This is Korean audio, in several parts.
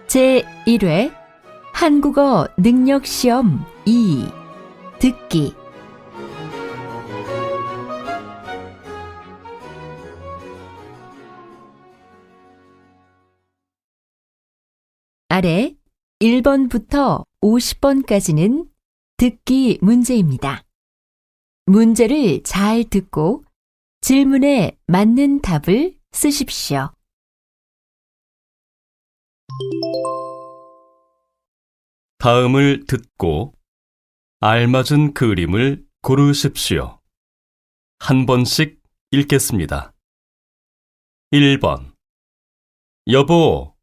제1회 한국어 능력시험 2 듣기 아래 1번부터 50번까지는 듣기 문제입니다. 문제를 잘 듣고 질문에 맞는 답을 쓰십시오. 다음을 듣고 알맞은 그림을 고르십시오. 한 번씩 읽겠습니다. 1번. 여보,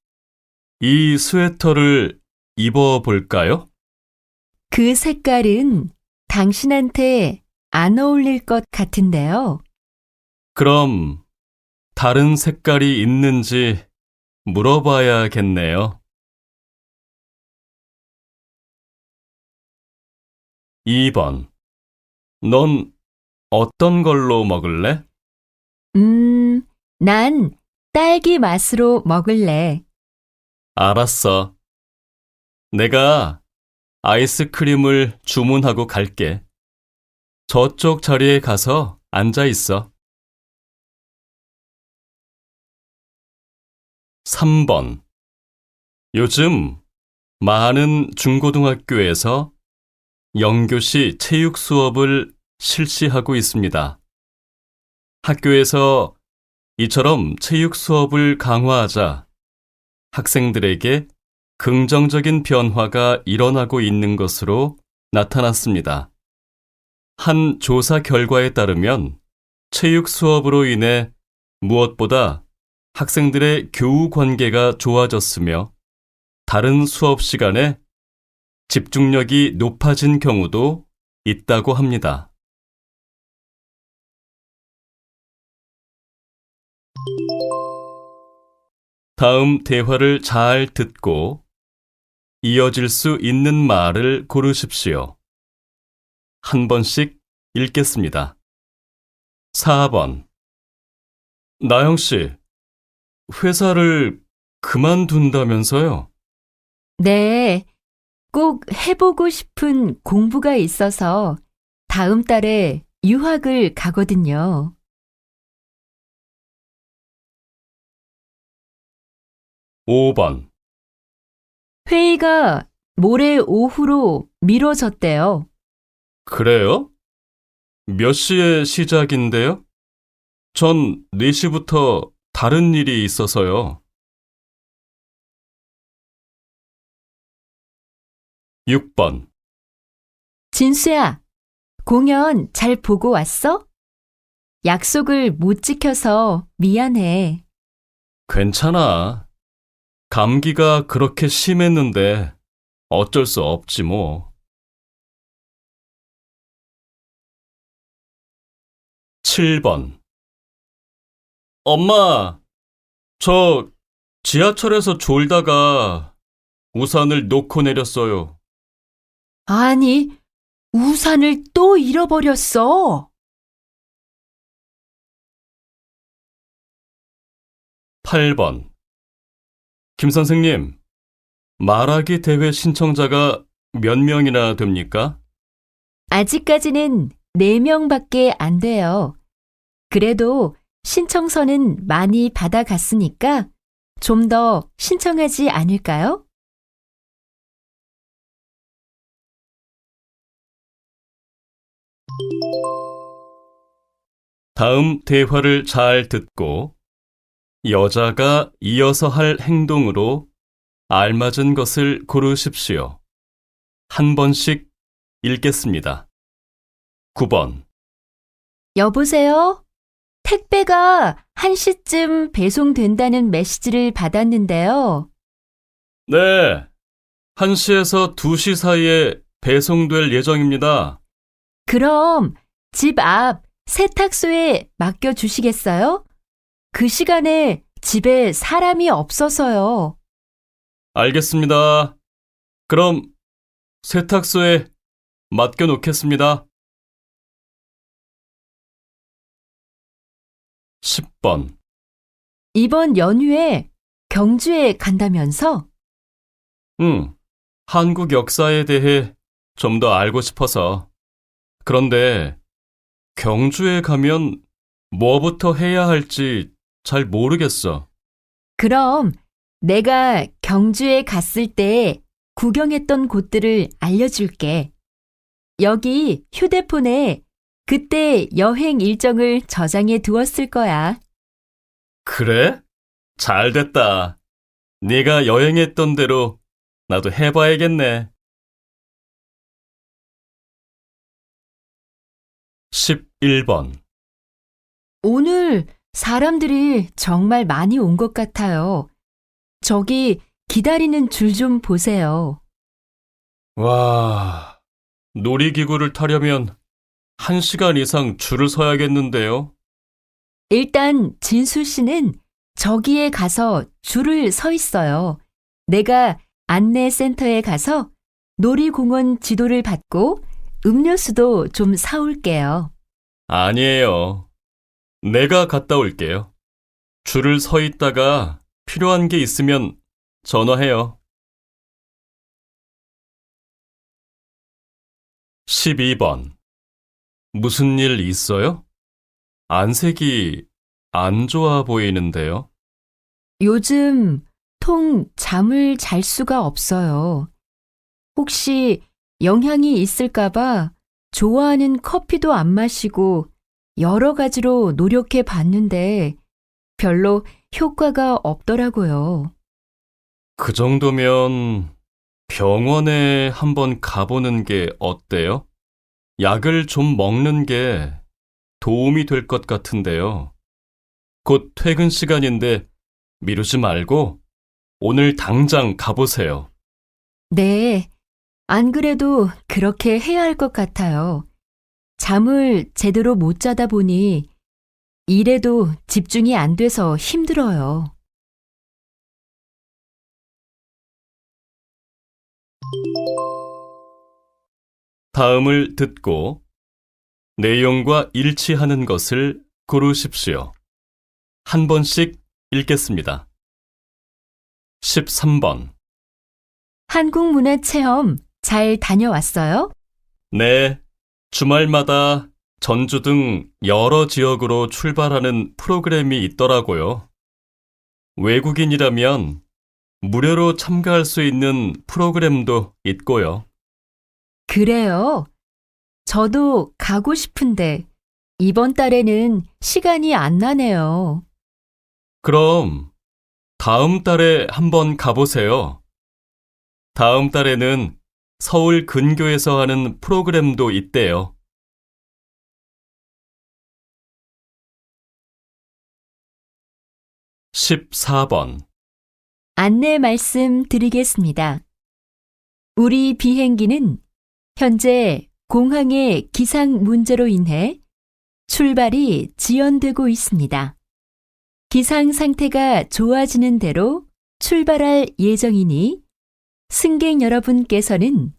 이 스웨터를 입어볼까요? 그 색깔은 당신한테 안 어울릴 것 같은데요. 그럼 다른 색깔이 있는지 물어봐야겠네요. 2번. 넌 어떤 걸로 먹을래? 난 딸기 맛으로 먹을래. 알았어. 내가 아이스크림을 주문하고 갈게. 저쪽 자리에 가서 앉아 있어. 3번. 요즘 많은 중고등학교에서 영교시 체육 수업을 실시하고 있습니다. 학교에서 이처럼 체육 수업을 강화하자 학생들에게 긍정적인 변화가 일어나고 있는 것으로 나타났습니다. 한 조사 결과에 따르면 체육 수업으로 인해 무엇보다 학생들의 교우 관계가 좋아졌으며 다른 수업 시간에 집중력이 높아진 경우도 있다고 합니다. 다음 대화를 잘 듣고 이어질 수 있는 말을 고르십시오. 한 번씩 읽겠습니다. 4번. 나영 씨, 회사를 그만둔다면서요? 네, 꼭 해보고 싶은 공부가 있어서 다음 달에 유학을 가거든요. 5번. 회의가 모레 오후로 미뤄졌대요. 그래요? 몇 시에 시작인데요? 전 4시부터 다른 일이 있어서요. 6번. 진수야, 공연 잘 보고 왔어? 약속을 못 지켜서 미안해. 괜찮아. 감기가 그렇게 심했는데 어쩔 수 없지 뭐. 7번. 엄마, 저 지하철에서 졸다가 우산을 놓고 내렸어요. 아니, 우산을 또 잃어버렸어. 8번. 김 선생님, 말하기 대회 신청자가 몇 명이나 됩니까? 아직까지는 4명밖에 안 돼요. 그래도 신청서는 많이 받아갔으니까 좀 더 신청하지 않을까요? 다음 대화를 잘 듣고 여자가 이어서 할 행동으로 알맞은 것을 고르십시오. 한 번씩 읽겠습니다. 9번. 여보세요? 택배가 1시쯤 배송된다는 메시지를 받았는데요. 네, 1시에서 2시 사이에 배송될 예정입니다. 그럼 집 앞 세탁소에 맡겨주시겠어요? 그 시간에 집에 사람이 없어서요. 알겠습니다. 그럼 세탁소에 맡겨놓겠습니다. 10번. 이번 연휴에 경주에 간다면서? 한국 역사에 대해 좀 더 알고 싶어서. 그런데 경주에 가면 뭐부터 해야 할지 잘 모르겠어. 그럼 내가 경주에 갔을 때 구경했던 곳들을 알려줄게. 여기 휴대폰에 그때 여행 일정을 저장해 두었을 거야. 그래? 잘 됐다. 네가 여행했던 대로 나도 해봐야겠네. 11번. 오늘 사람들이 정말 많이 온 것 같아요. 저기 기다리는 줄 좀 보세요. 와, 놀이기구를 타려면 1시간 이상 줄을 서야겠는데요. 일단 진수 씨는 저기에 가서 줄을 서 있어요. 내가 안내센터에 가서 놀이공원 지도를 받고 음료수도 좀 사올게요. 아니에요. 내가 갔다 올게요. 줄을 서 있다가 필요한 게 있으면 전화해요. 12번. 무슨 일 있어요? 안색이 안 좋아 보이는데요. 요즘 통 잠을 잘 수가 없어요. 혹시 영향이 있을까봐 좋아하는 커피도 안 마시고 여러 가지로 노력해 봤는데 별로 효과가 없더라고요. 그 정도면 병원에 한번 가보는 게 어때요? 약을 좀 먹는 게 도움이 될 것 같은데요. 곧 퇴근 시간인데 미루지 말고 오늘 당장 가보세요. 네, 안 그래도 그렇게 해야 할 것 같아요. 잠을 제대로 못 자다 보니 일에도 집중이 안 돼서 힘들어요. 다음을 듣고 내용과 일치하는 것을 고르십시오. 한 번씩 읽겠습니다. 13번. 한국문화체험 잘 다녀왔어요? 네, 주말마다 전주 등 여러 지역으로 출발하는 프로그램이 있더라고요. 외국인이라면 무료로 참가할 수 있는 프로그램도 있고요. 그래요. 저도 가고 싶은데 이번 달에는 시간이 안 나네요. 그럼 다음 달에 한번 가보세요. 다음 달에는 서울 근교에서 하는 프로그램도 있대요. 14번. 안내 말씀 드리겠습니다. 우리 비행기는 현재 공항의 기상 문제로 인해 출발이 지연되고 있습니다. 기상 상태가 좋아지는 대로 출발할 예정이니 승객 여러분께서는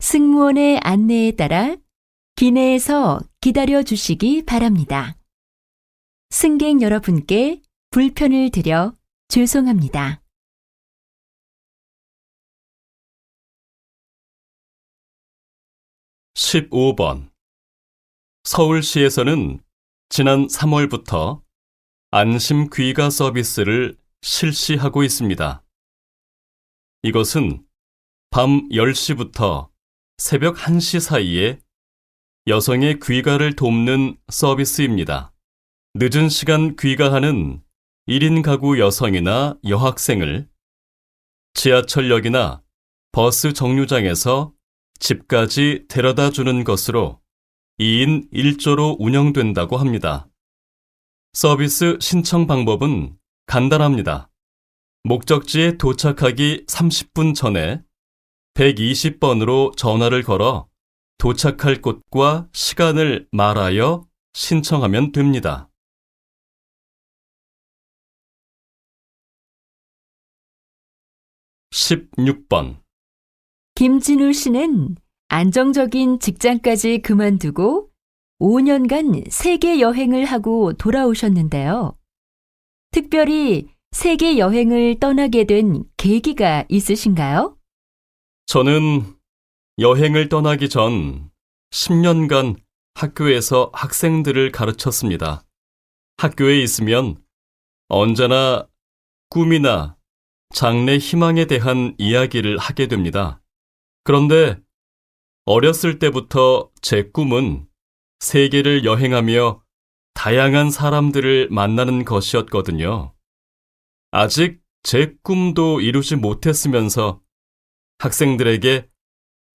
승무원의 안내에 따라 기내에서 기다려 주시기 바랍니다. 승객 여러분께 불편을 드려 죄송합니다. 15번. 서울시에서는 지난 3월부터 안심 귀가 서비스를 실시하고 있습니다. 이것은 밤 10시부터 새벽 1시 사이에 여성의 귀가를 돕는 서비스입니다. 늦은 시간 귀가하는 1인 가구 여성이나 여학생을 지하철역이나 버스 정류장에서 집까지 데려다 주는 것으로 2인 1조로 운영된다고 합니다. 서비스 신청 방법은 간단합니다. 목적지에 도착하기 30분 전에 120번으로 전화를 걸어 도착할 곳과 시간을 말하여 신청하면 됩니다. 16번. 김진우 씨는 안정적인 직장까지 그만두고 5년간 세계 여행을 하고 돌아오셨는데요. 특별히 세계 여행을 떠나게 된 계기가 있으신가요? 저는 여행을 떠나기 전 10년간 학교에서 학생들을 가르쳤습니다. 학교에 있으면 언제나 꿈이나 장래 희망에 대한 이야기를 하게 됩니다. 그런데 어렸을 때부터 제 꿈은 세계를 여행하며 다양한 사람들을 만나는 것이었거든요. 아직 제 꿈도 이루지 못했으면서 학생들에게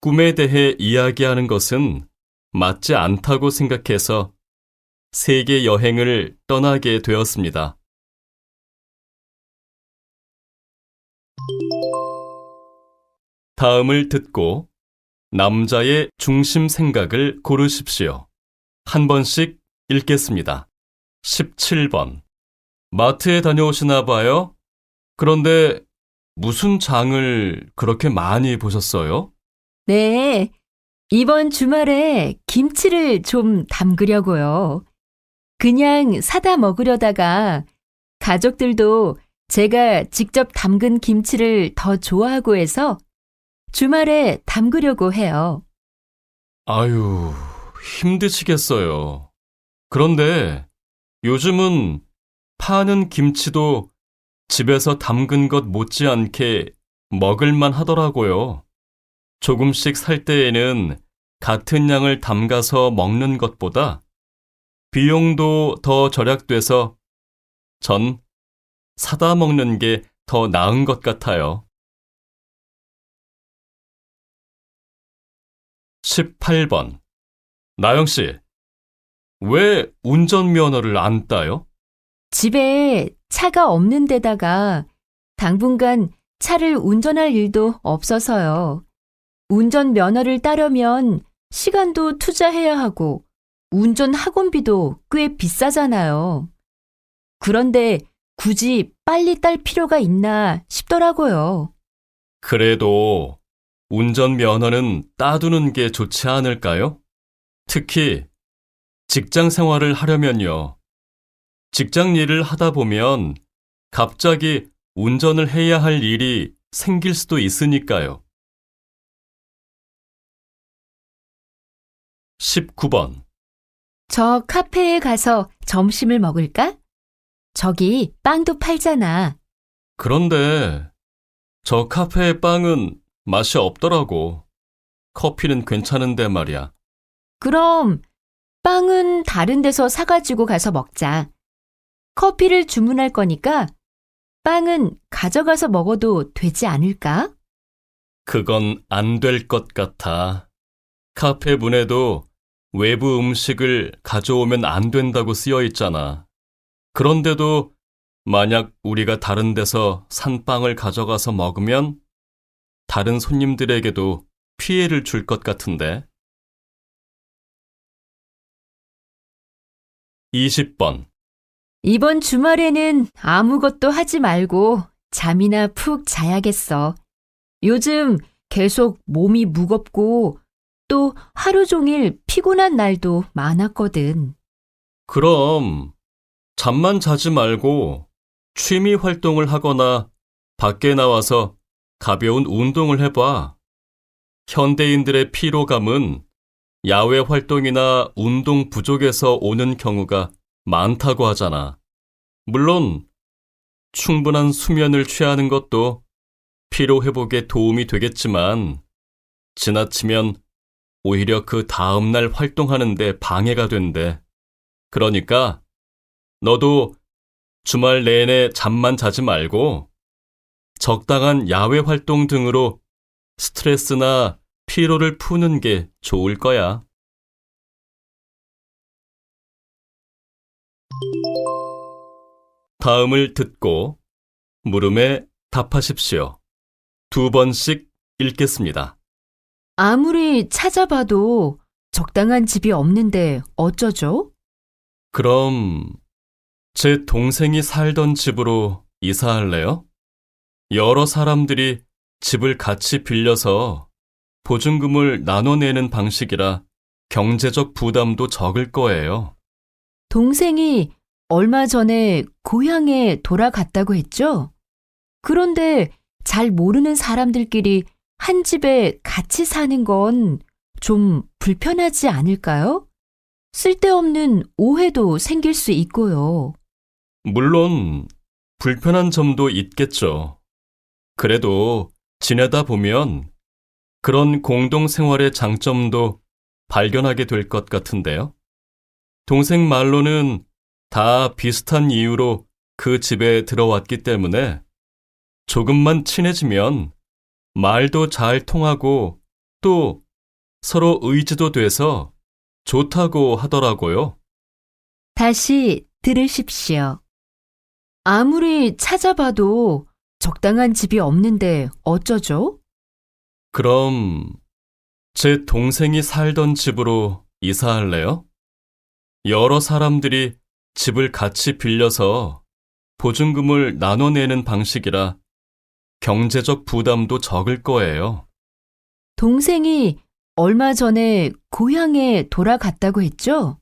꿈에 대해 이야기하는 것은 맞지 않다고 생각해서 세계 여행을 떠나게 되었습니다. 다음을 듣고 남자의 중심 생각을 고르십시오. 한 번씩 읽겠습니다. 17번. 마트에 다녀오시나 봐요? 그런데 무슨 장을 그렇게 많이 보셨어요? 네, 이번 주말에 김치를 좀 담그려고요. 그냥 사다 먹으려다가 가족들도 제가 직접 담근 김치를 더 좋아하고 해서 주말에 담그려고 해요. 아유, 힘드시겠어요. 그런데 요즘은 파는 김치도 집에서 담근 것 못지않게 먹을만 하더라고요. 조금씩 살 때에는 같은 양을 담가서 먹는 것보다 비용도 더 절약돼서 전 사다 먹는 게 더 나은 것 같아요. 18번. 나영 씨, 왜 운전면허를 안 따요? 집에 차가 없는 데다가 당분간 차를 운전할 일도 없어서요. 운전 면허를 따려면 시간도 투자해야 하고 운전 학원비도 꽤 비싸잖아요. 그런데 굳이 빨리 딸 필요가 있나 싶더라고요. 그래도 운전면허는 따두는 게 좋지 않을까요? 특히 직장 생활을 하려면요. 직장 일을 하다 보면 갑자기 운전을 해야 할 일이 생길 수도 있으니까요. 19번. 저 카페에 가서 점심을 먹을까? 저기 빵도 팔잖아. 그런데 저 카페의 빵은 맛이 없더라고. 커피는 괜찮은데 말이야. 그럼 빵은 다른 데서 사가지고 가서 먹자. 커피를 주문할 거니까 빵은 가져가서 먹어도 되지 않을까? 그건 안 될 것 같아. 카페 문에도 외부 음식을 가져오면 안 된다고 쓰여 있잖아. 그런데도 만약 우리가 다른 데서 산 빵을 가져가서 먹으면 다른 손님들에게도 피해를 줄 것 같은데. 20번. 이번 주말에는 아무것도 하지 말고 잠이나 푹 자야겠어. 요즘 계속 몸이 무겁고 또 하루 종일 피곤한 날도 많았거든. 그럼 잠만 자지 말고 취미 활동을 하거나 밖에 나와서 가벼운 운동을 해봐. 현대인들의 피로감은 야외 활동이나 운동 부족에서 오는 경우가 많다고 하잖아. 물론 충분한 수면을 취하는 것도 피로 회복에 도움이 되겠지만 지나치면 오히려 그 다음날 활동하는 데 방해가 된대. 그러니까 너도 주말 내내 잠만 자지 말고 적당한 야외 활동 등으로 스트레스나 피로를 푸는 게 좋을 거야. 다음을 듣고 물음에 답하십시오. 2번씩 읽겠습니다. 아무리 찾아봐도 적당한 집이 없는데 어쩌죠? 그럼 제 동생이 살던 집으로 이사할래요? 여러 사람들이 집을 같이 빌려서 보증금을 나눠내는 방식이라 경제적 부담도 적을 거예요. 동생이 얼마 전에 고향에 돌아갔다고 했죠? 그런데 잘 모르는 사람들끼리 한 집에 같이 사는 건 좀 불편하지 않을까요? 쓸데없는 오해도 생길 수 있고요. 물론 불편한 점도 있겠죠. 그래도 지내다 보면 그런 공동생활의 장점도 발견하게 될 것 같은데요. 동생 말로는 다 비슷한 이유로 그 집에 들어왔기 때문에 조금만 친해지면 말도 잘 통하고 또 서로 의지도 돼서 좋다고 하더라고요. 다시 들으십시오. 아무리 찾아봐도 적당한 집이 없는데 어쩌죠? 그럼 제 동생이 살던 집으로 이사할래요? 여러 사람들이 집을 같이 빌려서 보증금을 나눠내는 방식이라 경제적 부담도 적을 거예요. 동생이 얼마 전에 고향에 돌아갔다고 했죠?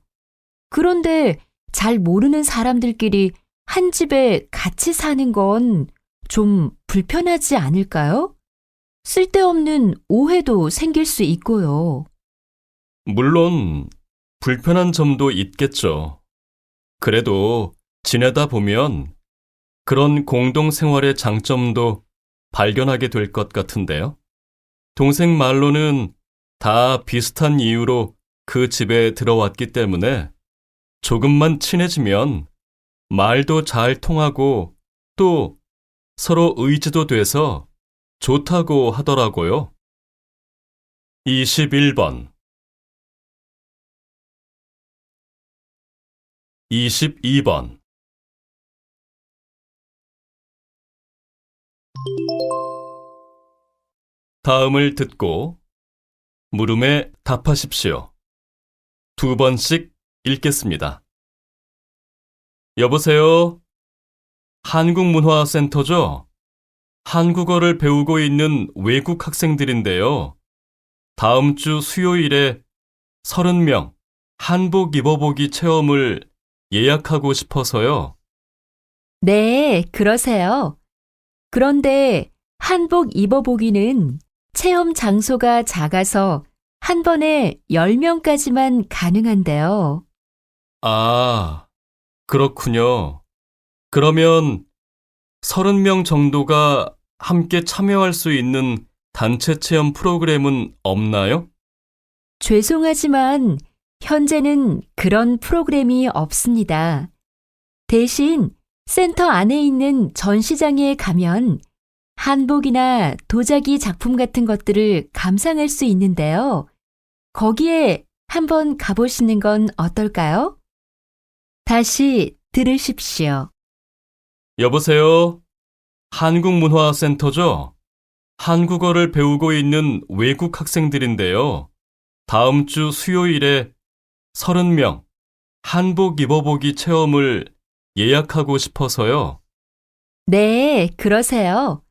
그런데 잘 모르는 사람들끼리 한 집에 같이 사는 건 좀 불편하지 않을까요? 쓸데없는 오해도 생길 수 있고요. 물론 불편한 점도 있겠죠. 그래도 지내다 보면 그런 공동생활의 장점도 발견하게 될 것 같은데요. 동생 말로는 다 비슷한 이유로 그 집에 들어왔기 때문에 조금만 친해지면 말도 잘 통하고 또 서로 의지도 돼서 좋다고 하더라고요. 21번 22번 다음을 듣고 물음에 답하십시오. 2번씩 읽겠습니다. 여보세요? 한국문화센터죠? 한국어를 배우고 있는 외국 학생들인데요. 다음 주 수요일에 30명 한복 입어보기 체험을 예약하고 싶어서요. 네, 그러세요. 그런데 한복 입어보기는 체험 장소가 작아서 한 번에 10명까지만 가능한데요. 아, 그렇군요. 그러면 30명 정도가 함께 참여할 수 있는 단체 체험 프로그램은 없나요? 죄송하지만 현재는 그런 프로그램이 없습니다. 대신 센터 안에 있는 전시장에 가면 한복이나 도자기 작품 같은 것들을 감상할 수 있는데요. 거기에 한번 가보시는 건 어떨까요? 다시 들으십시오. 여보세요? 한국문화센터죠? 한국어를 배우고 있는 외국 학생들인데요. 다음 주 수요일에 30명 한복 입어보기 체험을 예약하고 싶어서요. 네, 그러세요.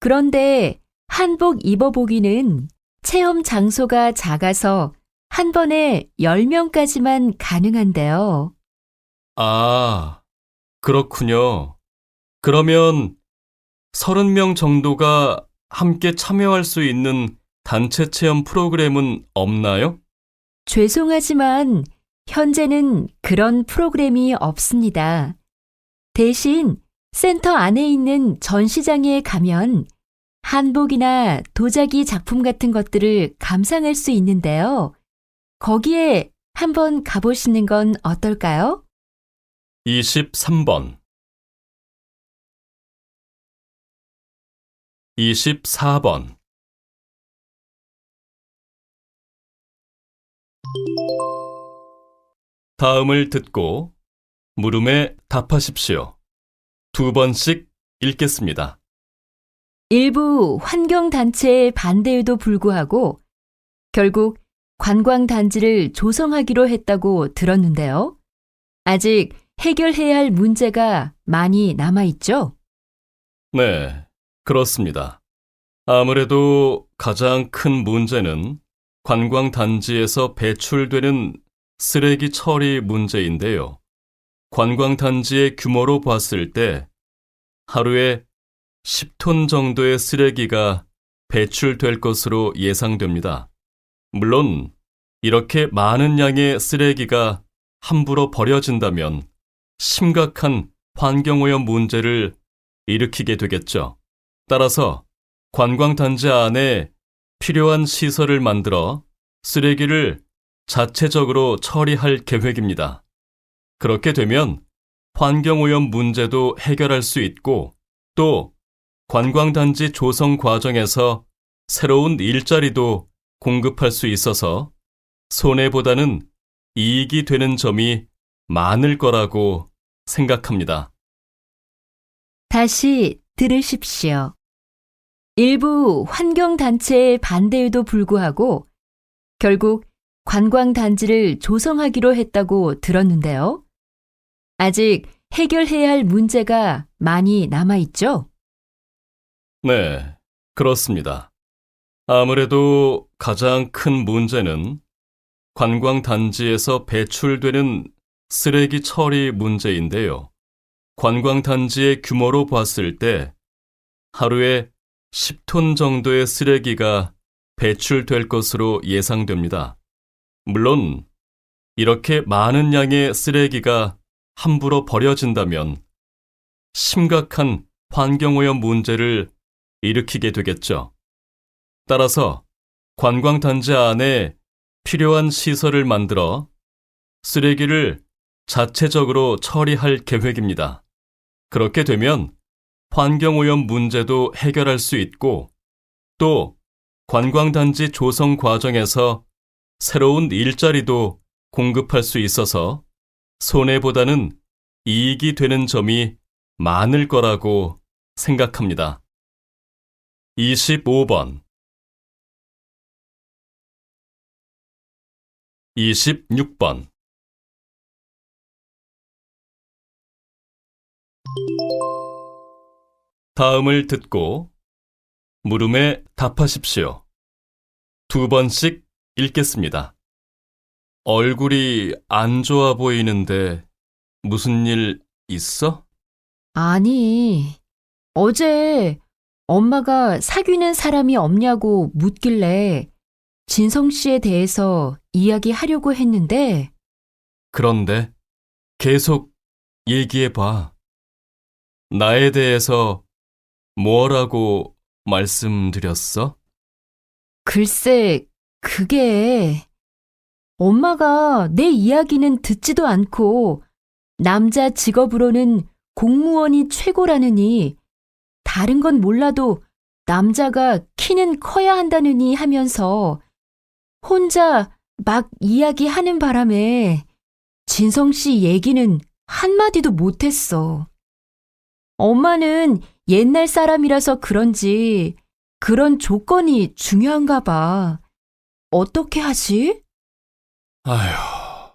그런데 한복 입어보기는 체험 장소가 작아서 한 번에 10명까지만 가능한데요. 아, 그렇군요. 그러면 30명 정도가 함께 참여할 수 있는 단체 체험 프로그램은 없나요? 죄송하지만 현재는 그런 프로그램이 없습니다. 대신 센터 안에 있는 전시장에 가면 한복이나 도자기 작품 같은 것들을 감상할 수 있는데요. 거기에 한번 가보시는 건 어떨까요? 23번 24번 다음을 듣고 물음에 답하십시오. 2번씩 읽겠습니다. 일부 환경단체의 반대에도 불구하고 결국 관광단지를 조성하기로 했다고 들었는데요. 아직 해결해야 할 문제가 많이 남아있죠? 네, 그렇습니다. 아무래도 가장 큰 문제는 관광단지에서 배출되는 쓰레기 처리 문제인데요. 관광단지의 규모로 봤을 때 하루에 10톤 정도의 쓰레기가 배출될 것으로 예상됩니다. 물론 이렇게 많은 양의 쓰레기가 함부로 버려진다면 심각한 환경오염 문제를 일으키게 되겠죠. 따라서 관광단지 안에 필요한 시설을 만들어 쓰레기를 자체적으로 처리할 계획입니다. 그렇게 되면 환경오염 문제도 해결할 수 있고 또 관광단지 조성 과정에서 새로운 일자리도 공급할 수 있어서 손해보다는 이익이 되는 점이 많을 거라고 생각합니다. 다시 들으십시오. 일부 환경단체의 반대에도 불구하고 결국 관광단지를 조성하기로 했다고 들었는데요. 아직 해결해야 할 문제가 많이 남아있죠? 네, 그렇습니다. 아무래도 가장 큰 문제는 관광단지에서 배출되는 쓰레기 처리 문제인데요. 관광단지의 규모로 봤을 때 하루에 10톤 정도의 쓰레기가 배출될 것으로 예상됩니다. 물론 이렇게 많은 양의 쓰레기가 함부로 버려진다면 심각한 환경오염 문제를 일으키게 되겠죠. 따라서 관광단지 안에 필요한 시설을 만들어 쓰레기를 자체적으로 처리할 계획입니다. 그렇게 되면 환경오염 문제도 해결할 수 있고 또 관광단지 조성 과정에서 새로운 일자리도 공급할 수 있어서 손해보다는 이익이 되는 점이 많을 거라고 생각합니다. 25번 26번 다음을 듣고 물음에 답하십시오. 2번씩 읽겠습니다. 얼굴이 안 좋아 보이는데 무슨 일 있어? 아니, 어제 엄마가 사귀는 사람이 없냐고 묻길래 진성 씨에 대해서 이야기하려고 했는데 그런데 계속 얘기해봐. 나에 대해서 뭐라고 말씀드렸어? 글쎄, 그게 엄마가 내 이야기는 듣지도 않고 남자 직업으로는 공무원이 최고라느니 다른 건 몰라도 남자가 키는 커야 한다느니 하면서 혼자 막 이야기하는 바람에 진성 씨 얘기는 한마디도 못했어. 엄마는 옛날 사람이라서 그런지 그런 조건이 중요한가 봐. 어떻게 하지? 아휴,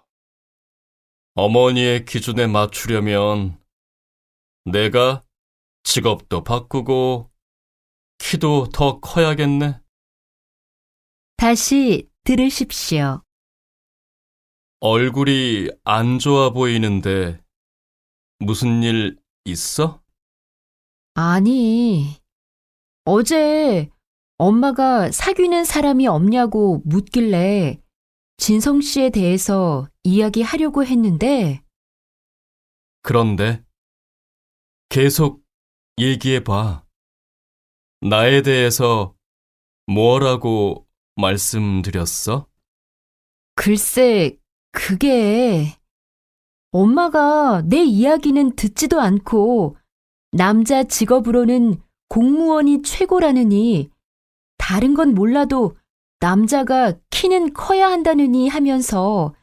어머니의 기준에 맞추려면 내가 직업도 바꾸고 키도 더 커야겠네. 다시 들으십시오. 얼굴이 안 좋아 보이는데 무슨 일 있어? 아니, 어제 엄마가 사귀는 사람이 없냐고 묻길래 진성 씨에 대해서 이야기하려고 했는데 그런데 계속 얘기해봐. 나에 대해서 뭐라고 말씀드렸어? 글쎄, 그게 엄마가 내 이야기는 듣지도 않고 남자 직업으로는 공무원이 최고라느니 다른 건 몰라도 남자가 키는 커야 한다느니 하면서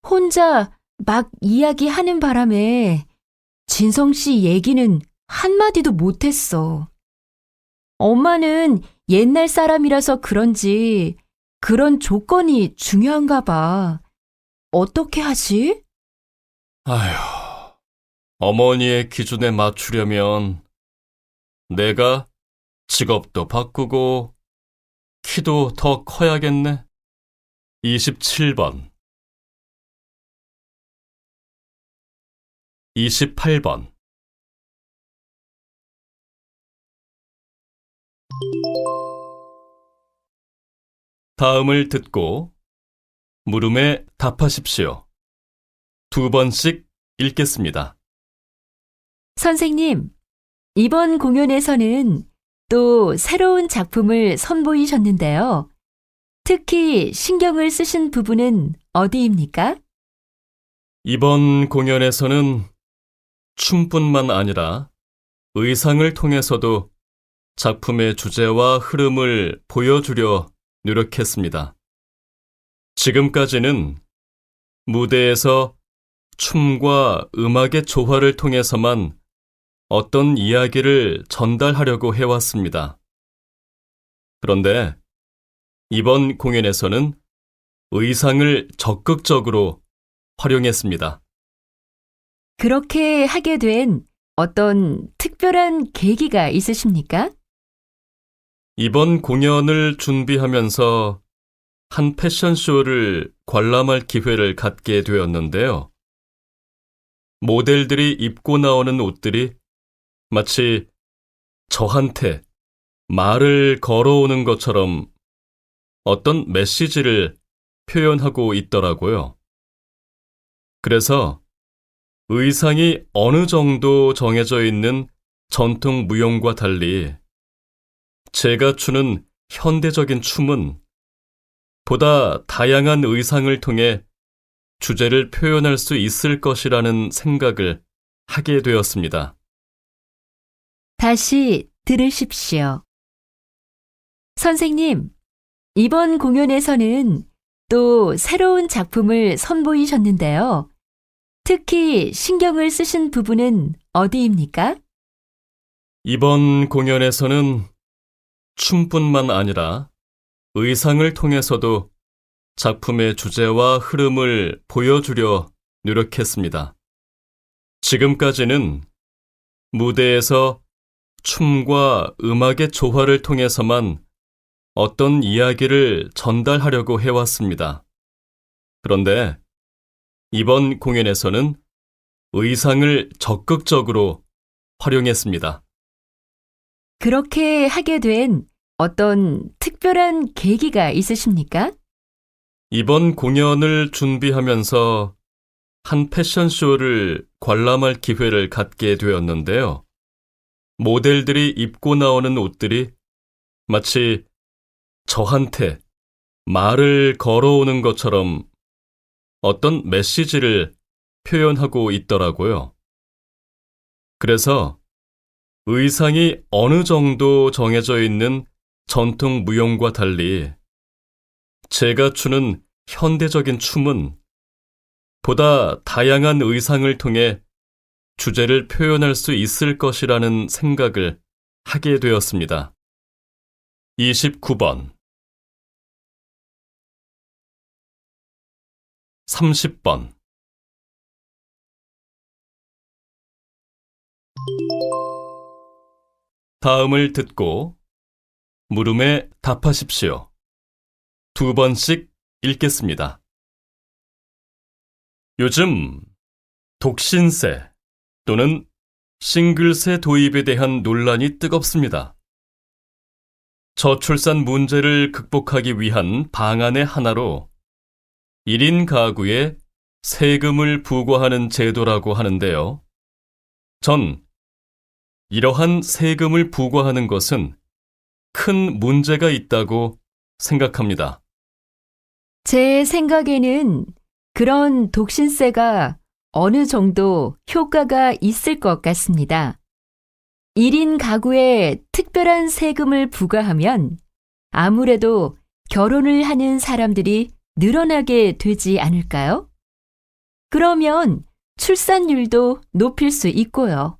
혼자 막 이야기하는 바람에 진성 씨 얘기는 한마디도 못했어. 엄마는 옛날 사람이라서 그런지 그런 조건이 중요한가 봐. 어떻게 하지? 아휴, 어머니의 기준에 맞추려면 내가 직업도 바꾸고 키도 더 커야겠네. 27번 28번 다음을 듣고 물음에 답하십시오. 2번씩 읽겠습니다. 선생님, 이번 공연에서는 또 새로운 작품을 선보이셨는데요. 특히 신경을 쓰신 부분은 어디입니까? 이번 공연에서는 춤뿐만 아니라 의상을 통해서도 작품의 주제와 흐름을 보여주려 노력했습니다. 지금까지는 무대에서 춤과 음악의 조화를 통해서만 어떤 이야기를 전달하려고 해왔습니다. 그런데 이번 공연에서는 의상을 적극적으로 활용했습니다. 그렇게 하게 된 어떤 특별한 계기가 있으십니까? 이번 공연을 준비하면서 한 패션쇼를 관람할 기회를 갖게 되었는데요. 모델들이 입고 나오는 옷들이 마치 저한테 말을 걸어오는 것처럼 어떤 메시지를 표현하고 있더라고요. 그래서 의상이 어느 정도 정해져 있는 전통 무용과 달리 제가 추는 현대적인 춤은 보다 다양한 의상을 통해 주제를 표현할 수 있을 것이라는 생각을 하게 되었습니다. 다시 들으십시오. 선생님, 이번 공연에서는 또 새로운 작품을 선보이셨는데요. 특히 신경을 쓰신 부분은 어디입니까? 이번 공연에서는 춤뿐만 아니라 의상을 통해서도 작품의 주제와 흐름을 보여주려 노력했습니다. 지금까지는 무대에서 춤과 음악의 조화를 통해서만 어떤 이야기를 전달하려고 해왔습니다. 그런데 이번 공연에서는 의상을 적극적으로 활용했습니다. 그렇게 하게 된 어떤 특별한 계기가 있으십니까? 이번 공연을 준비하면서 한 패션쇼를 관람할 기회를 갖게 되었는데요. 모델들이 입고 나오는 옷들이 마치 저한테 말을 걸어오는 것처럼 어떤 메시지를 표현하고 있더라고요. 그래서 의상이 어느 정도 정해져 있는 전통 무용과 달리 제가 추는 현대적인 춤은 보다 다양한 의상을 통해 주제를 표현할 수 있을 것이라는 생각을 하게 되었습니다. 29번 30번 다음을 듣고 물음에 답하십시오. 2번씩 읽겠습니다. 요즘 독신세 또는 싱글세 도입에 대한 논란이 뜨겁습니다. 저출산 문제를 극복하기 위한 방안의 하나로 1인 가구에 세금을 부과하는 제도라고 하는데요. 전 이러한 세금을 부과하는 것은 큰 문제가 있다고 생각합니다. 제 생각에는 그런 독신세가 어느 정도 효과가 있을 것 같습니다. 1인 가구에 특별한 세금을 부과하면 아무래도 결혼을 하는 사람들이 늘어나게 되지 않을까요? 그러면 출산율도 높일 수 있고요.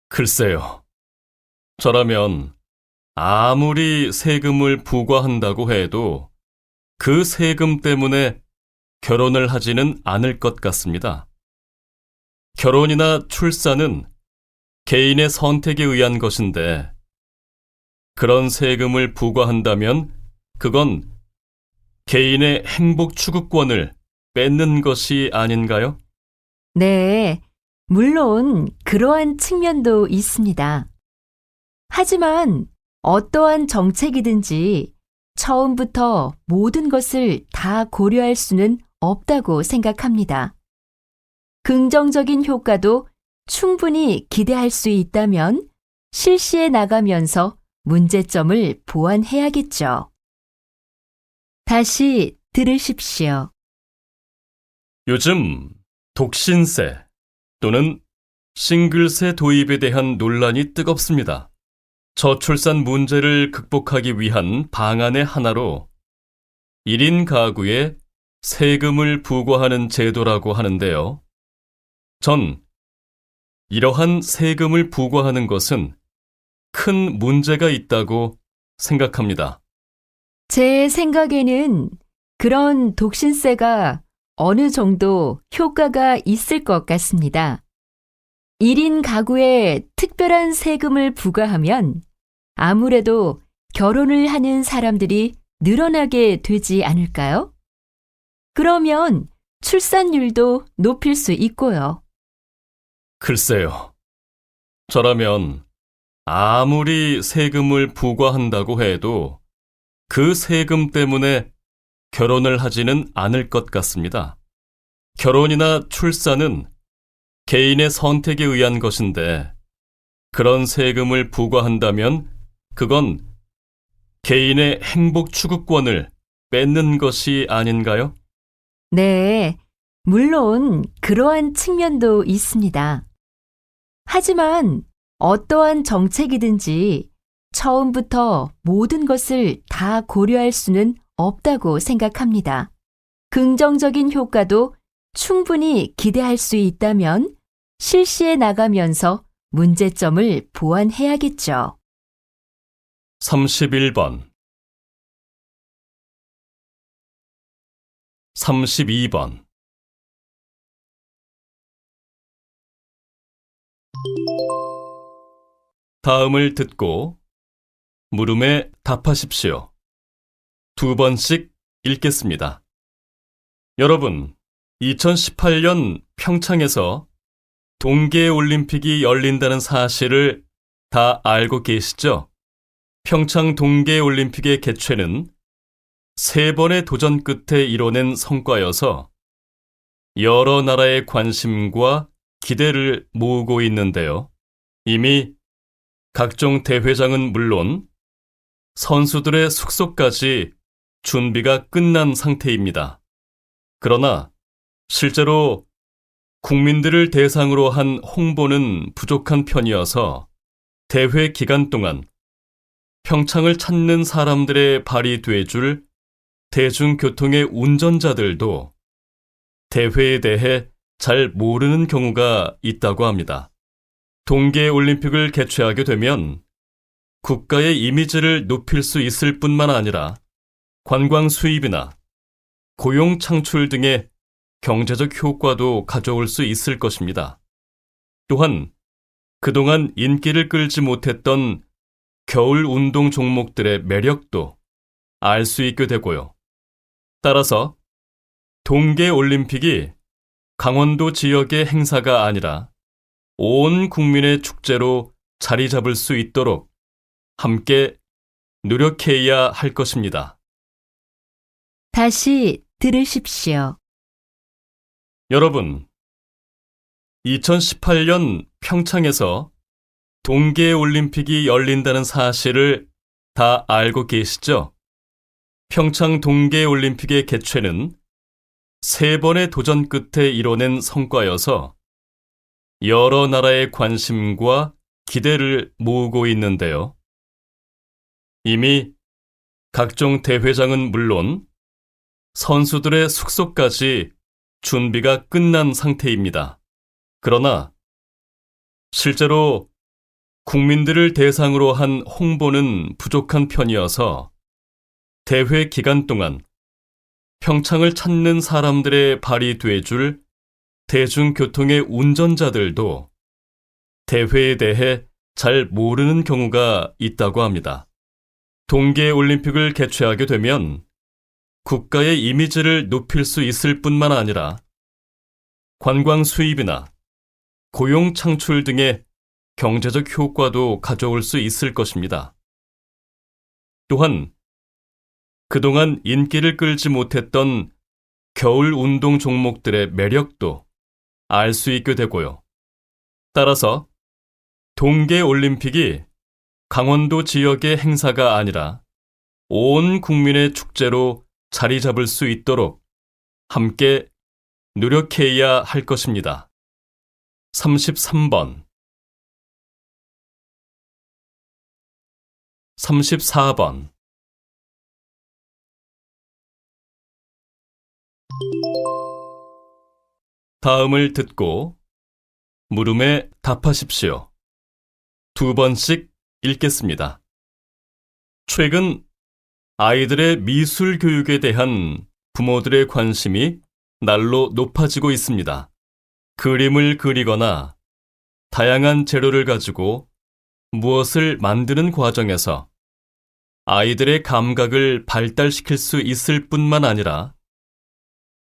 글쎄요. 저라면 아무리 세금을 부과한다고 해도 그 세금 때문에 결혼을 하지는 않을 것 같습니다. 결혼이나 출산은 개인의 선택에 의한 것인데 그런 세금을 부과한다면 그건 개인의 행복 추구권을 뺏는 것이 아닌가요? 네, 물론 그러한 측면도 있습니다. 하지만 어떠한 정책이든지 처음부터 모든 것을 다 고려할 수는 없다고 생각합니다. 긍정적인 효과도 충분히 기대할 수 있다면 실시해 나가면서 문제점을 보완해야겠죠. 다시 들으십시오. 요즘 독신세 또는 싱글세 도입에 대한 논란이 뜨겁습니다. 저출산 문제를 극복하기 위한 방안의 하나로 1인 가구에 세금을 부과하는 제도라고 하는데요. 전 이러한 세금을 부과하는 것은 큰 문제가 있다고 생각합니다. 제 생각에는 그런 독신세가 어느 정도 효과가 있을 것 같습니다. 1인 가구에 특별한 세금을 부과하면 아무래도 결혼을 하는 사람들이 늘어나게 되지 않을까요? 그러면 출산율도 높일 수 있고요. 글쎄요. 저라면 아무리 세금을 부과한다고 해도 그 세금 때문에 결혼을 하지는 않을 것 같습니다. 결혼이나 출산은 개인의 선택에 의한 것인데 그런 세금을 부과한다면 그건 개인의 행복 추구권을 뺏는 것이 아닌가요? 네, 물론 그러한 측면도 있습니다. 하지만 어떠한 정책이든지 처음부터 모든 것을 다 고려할 수는 없다고 생각합니다. 긍정적인 효과도 충분히 기대할 수 있다면 실시해 나가면서 문제점을 보완해야겠죠. 31번 32번 다음을 듣고 물음에 답하십시오. 2번씩 읽겠습니다. 여러분, 2018년 평창에서 동계올림픽이 열린다는 사실을 다 알고 계시죠? 평창 동계올림픽의 개최는 3번의 도전 끝에 이뤄낸 성과여서 여러 나라의 관심과 기대를 모으고 있는데요. 이미 각종 대회장은 물론 선수들의 숙소까지 준비가 끝난 상태입니다. 그러나 실제로 국민들을 대상으로 한 홍보는 부족한 편이어서 대회 기간 동안 평창을 찾는 사람들의 발이 돼줄 대중교통의 운전자들도 대회에 대해 잘 모르는 경우가 있다고 합니다. 동계올림픽을 개최하게 되면 국가의 이미지를 높일 수 있을 뿐만 아니라 관광 수입이나 고용 창출 등의 경제적 효과도 가져올 수 있을 것입니다. 또한 그동안 인기를 끌지 못했던 겨울 운동 종목들의 매력도 알 수 있게 되고요. 따라서 동계올림픽이 강원도 지역의 행사가 아니라 온 국민의 축제로 자리 잡을 수 있도록 함께 노력해야 할 것입니다. 다시 들으십시오. 여러분, 2018년 평창에서 동계올림픽이 열린다는 사실을 다 알고 계시죠? 평창 동계올림픽의 개최는 3번의 도전 끝에 이뤄낸 성과여서 여러 나라의 관심과 기대를 모으고 있는데요. 이미 각종 대회장은 물론 선수들의 숙소까지 준비가 끝난 상태입니다. 그러나 실제로 국민들을 대상으로 한 홍보는 부족한 편이어서 대회 기간 동안 평창을 찾는 사람들의 발이 돼줄 대중교통의 운전자들도 대회에 대해 잘 모르는 경우가 있다고 합니다. 동계올림픽을 개최하게 되면 국가의 이미지를 높일 수 있을 뿐만 아니라 관광 수입이나 고용 창출 등의 경제적 효과도 가져올 수 있을 것입니다. 또한 그동안 인기를 끌지 못했던 겨울 운동 종목들의 매력도 알 수 있게 되고요. 따라서 동계올림픽이 강원도 지역의 행사가 아니라 온 국민의 축제로 자리 잡을 수 있도록 함께 노력해야 할 것입니다. 33번 34번 다음을 듣고 물음에 답하십시오. 2번씩 읽겠습니다. 최근 아이들의 미술 교육에 대한 부모들의 관심이 날로 높아지고 있습니다. 그림을 그리거나 다양한 재료를 가지고 무엇을 만드는 과정에서 아이들의 감각을 발달시킬 수 있을 뿐만 아니라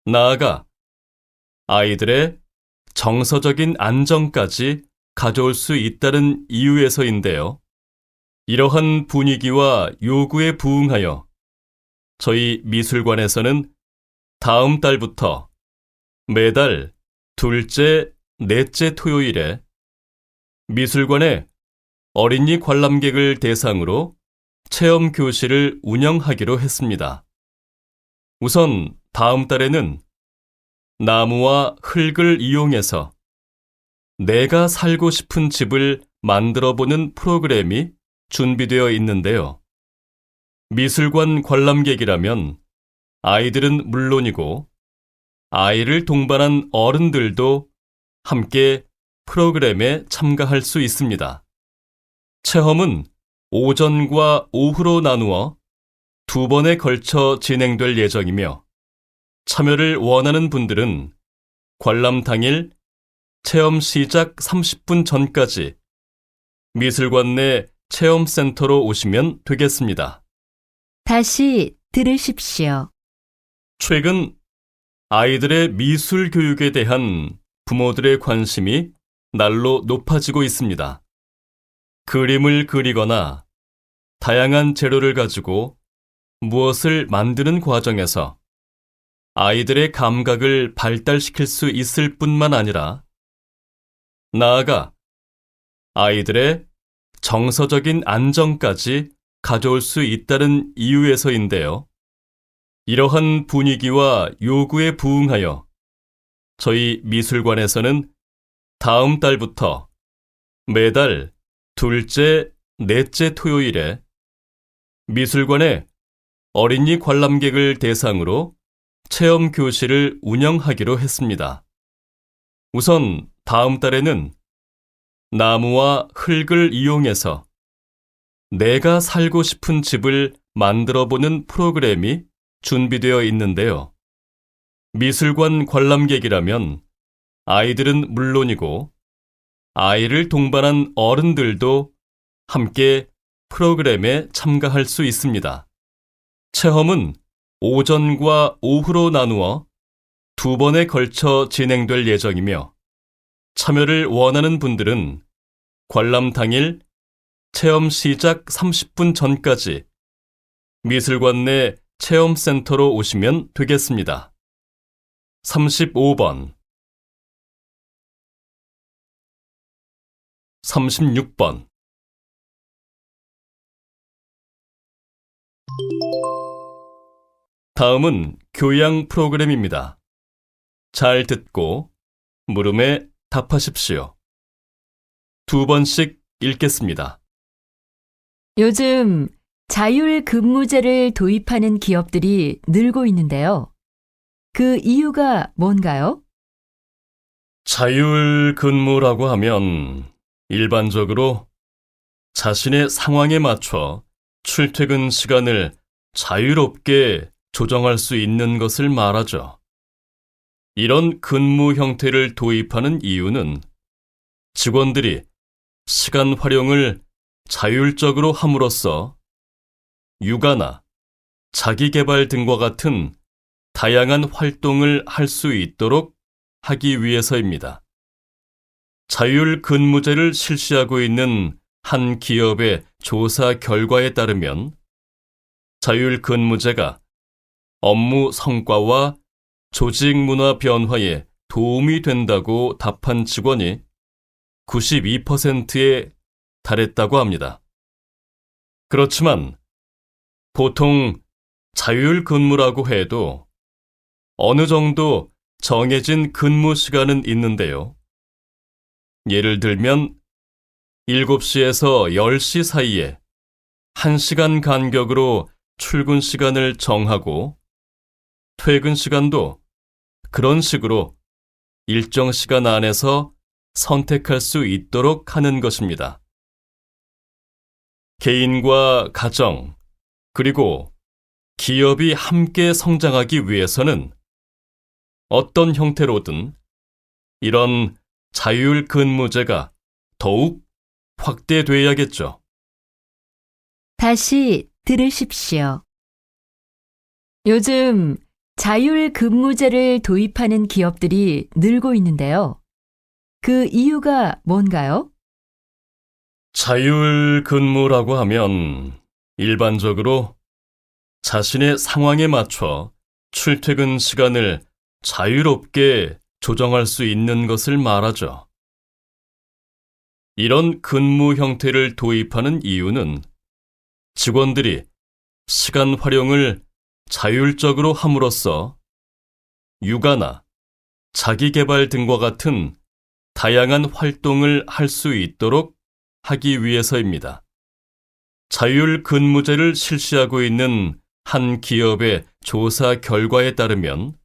나아가 아이들의 정서적인 안정까지 가져올 수 있다는 이유에서인데요. 이러한 분위기와 요구에 부응하여 저희 미술관에서는 다음 달부터 매달 둘째, 넷째 토요일에 미술관에 어린이 관람객을 대상으로 체험 교실을 운영하기로 했습니다. 우선 다음 달에는 나무와 흙을 이용해서 내가 살고 싶은 집을 만들어보는 프로그램이 준비되어 있는데요. 미술관 관람객이라면 아이들은 물론이고 아이를 동반한 어른들도 함께 프로그램에 참가할 수 있습니다. 체험은 오전과 오후로 나누어 2번에 걸쳐 진행될 예정이며 참여를 원하는 분들은 관람 당일 체험 시작 30분 전까지 미술관 내 체험센터로 오시면 되겠습니다. 다시 들으십시오. 최근 아이들의 미술 교육에 대한 부모들의 관심이 날로 높아지고 있습니다. 그림을 그리거나 다양한 재료를 가지고 무엇을 만드는 과정에서 아이들의 감각을 발달시킬 수 있을 뿐만 아니라 나아가 아이들의 정서적인 안정까지 가져올 수 있다는 이유에서인데요. 이러한 분위기와 요구에 부응하여 저희 미술관에서는 다음 달부터 매달 둘째, 넷째 토요일에 미술관에 어린이 관람객을 대상으로 체험 교실을 운영하기로 했습니다. 우선 다음 달에는 나무와 흙을 이용해서 내가 살고 싶은 집을 만들어보는 프로그램이 준비되어 있는데요. 미술관 관람객이라면 아이들은 물론이고 아이를 동반한 어른들도 함께 프로그램에 참가할 수 있습니다. 체험은 오전과 오후로 나누어 2번에 걸쳐 진행될 예정이며 참여를 원하는 분들은 관람 당일 체험 시작 30분 전까지 미술관 내 체험센터로 오시면 되겠습니다. 35번 36번 다음은 교양 프로그램입니다. 잘 듣고 물음에 답하십시오. 2번씩 읽겠습니다. 요즘 자율 근무제를 도입하는 기업들이 늘고 있는데요. 그 이유가 뭔가요? 자율 근무라고 하면 일반적으로 자신의 상황에 맞춰 출퇴근 시간을 자유롭게 조정할 수 있는 것을 말하죠. 이런 근무 형태를 도입하는 이유는 직원들이 시간 활용을 자율적으로 함으로써 육아나 자기계발 등과 같은 다양한 활동을 할 수 있도록 하기 위해서입니다. 자율 근무제를 실시하고 있는 한 기업의 조사 결과에 따르면 자율 근무제가 업무 성과와 조직 문화 변화에 도움이 된다고 답한 직원이 92%에 달했다고 합니다. 그렇지만 보통 자율 근무라고 해도 어느 정도 정해진 근무 시간은 있는데요. 예를 들면 7시에서 10시 사이에 1시간 간격으로 출근 시간을 정하고 퇴근 시간도 그런 식으로 일정 시간 안에서 선택할 수 있도록 하는 것입니다. 개인과 가정, 그리고 기업이 함께 성장하기 위해서는 어떤 형태로든 이런 자율 근무제가 더욱 확대돼야겠죠. 다시 들으십시오. 요즘 자율 근무제를 도입하는 기업들이 늘고 있는데요. 그 이유가 뭔가요? 자율 근무라고 하면 일반적으로 자신의 상황에 맞춰 출퇴근 시간을 자유롭게 조정할 수 있는 것을 말하죠. 이런 근무 형태를 도입하는 이유는 직원들이 시간 활용을 자율적으로 함으로써 육아나 자기계발 등과 같은 다양한 활동을 할 수 있도록 하기 위해서입니다. 자율 근무제를 실시하고 있는 한 기업의 조사 결과에 따르면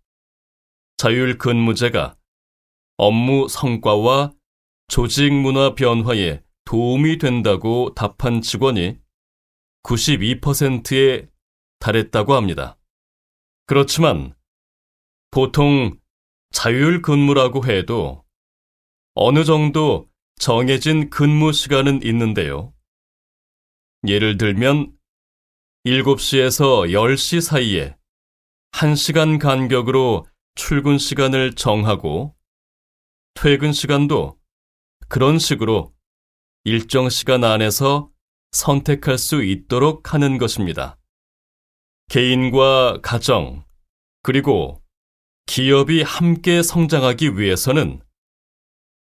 자율 근무제가 업무 성과와 조직 문화 변화에 도움이 된다고 답한 직원이 92%에 달했다고 합니다. 그렇지만 보통 자율 근무라고 해도 어느 정도 정해진 근무 시간은 있는데요. 예를 들면 7시에서 10시 사이에 1시간 간격으로 출근 시간을 정하고 퇴근 시간도 그런 식으로 일정 시간 안에서 선택할 수 있도록 하는 것입니다. 개인과 가정, 그리고 기업이 함께 성장하기 위해서는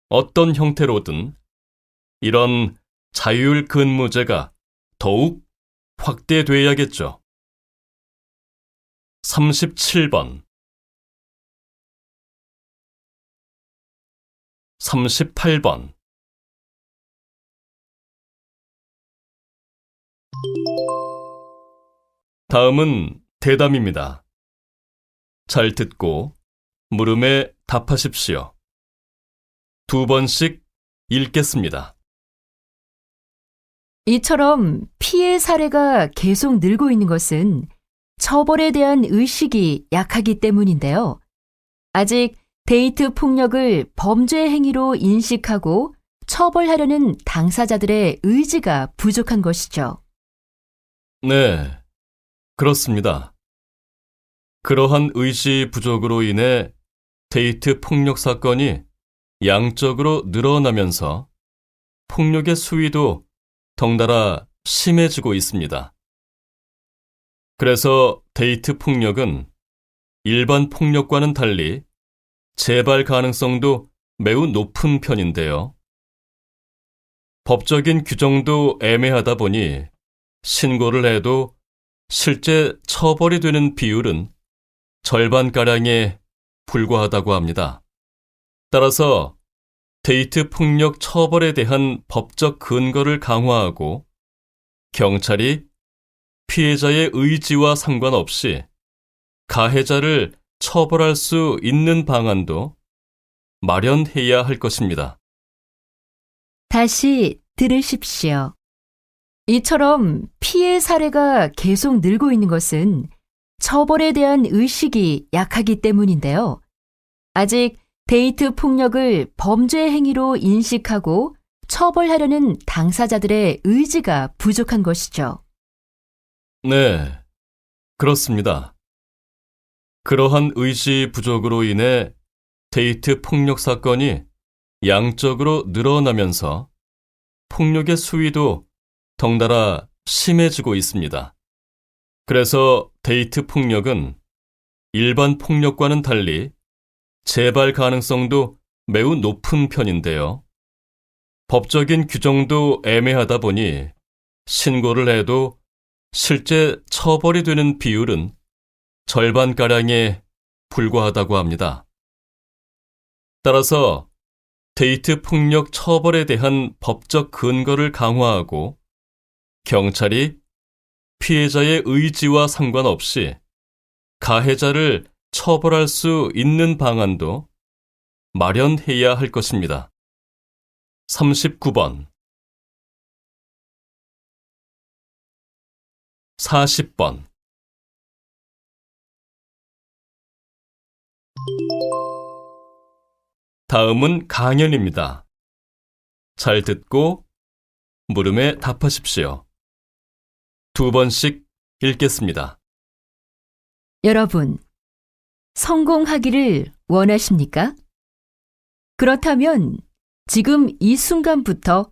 어떤 형태로든 이런 자율 근무제가 더욱 확대돼야겠죠. 37번 38번 다음은 대담입니다. 잘 듣고 물음에 답하십시오. 2번씩 읽겠습니다. 이처럼 피해 사례가 계속 늘고 있는 것은 처벌에 대한 의식이 약하기 때문인데요. 아직 데이트 폭력을 범죄 행위로 인식하고 처벌하려는 당사자들의 의지가 부족한 것이죠. 네, 그렇습니다. 그러한 의지 부족으로 인해 데이트 폭력 사건이 양적으로 늘어나면서 폭력의 수위도 덩달아 심해지고 있습니다. 그래서 데이트 폭력은 일반 폭력과는 달리 재발 가능성도 매우 높은 편인데요. 법적인 규정도 애매하다 보니 신고를 해도 실제 처벌이 되는 비율은 절반가량에 불과하다고 합니다. 따라서 데이트 폭력 처벌에 대한 법적 근거를 강화하고 경찰이 피해자의 의지와 상관없이 가해자를 처벌할 수 있는 방안도 마련해야 할 것입니다. 다시 들으십시오. 이처럼 피해 사례가 계속 늘고 있는 것은 처벌에 대한 의식이 약하기 때문인데요. 아직 데이트 폭력을 범죄 행위로 인식하고 처벌하려는 당사자들의 의지가 부족한 것이죠. 네, 그렇습니다. 그러한 의지 부족으로 인해 데이트 폭력 사건이 양적으로 늘어나면서 폭력의 수위도 덩달아 심해지고 있습니다. 그래서 데이트 폭력은 일반 폭력과는 달리 재발 가능성도 매우 높은 편인데요. 법적인 규정도 애매하다 보니 신고를 해도 실제 처벌이 되는 비율은 절반가량에 불과하다고 합니다. 따라서 데이트 폭력 처벌에 대한 법적 근거를 강화하고 경찰이 피해자의 의지와 상관없이 가해자를 처벌할 수 있는 방안도 마련해야 할 것입니다. 39번 40번 다음은 강연입니다. 잘 듣고 물음에 답하십시오. 2번씩 읽겠습니다. 여러분, 성공하기를 원하십니까? 그렇다면 지금 이 순간부터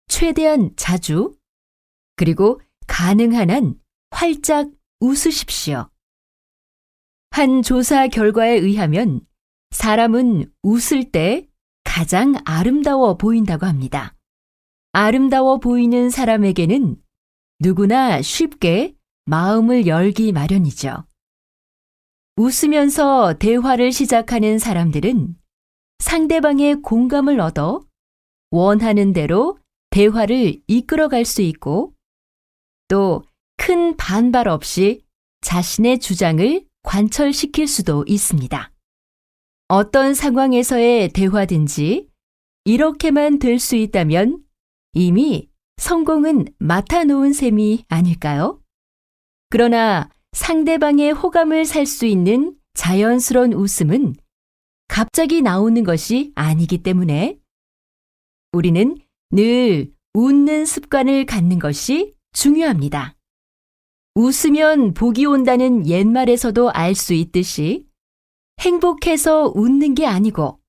최대한 자주, 그리고 가능한 한 활짝 웃으십시오. 한 조사 결과에 의하면 사람은 웃을 때 가장 아름다워 보인다고 합니다. 아름다워 보이는 사람에게는 누구나 쉽게 마음을 열기 마련이죠. 웃으면서 대화를 시작하는 사람들은 상대방의 공감을 얻어 원하는 대로 대화를 이끌어갈 수 있고 또 큰 반발 없이 자신의 주장을 관철시킬 수도 있습니다. 어떤 상황에서의 대화든지 이렇게만 될 수 있다면 이미 성공은 맡아놓은 셈이 아닐까요? 그러나 상대방의 호감을 살 수 있는 자연스러운 웃음은 갑자기 나오는 것이 아니기 때문에 우리는 늘 웃는 습관을 갖는 것이 중요합니다. 웃으면 복이 온다는 옛말에서도 알 수 있듯이 행복해서 웃는 게 아니고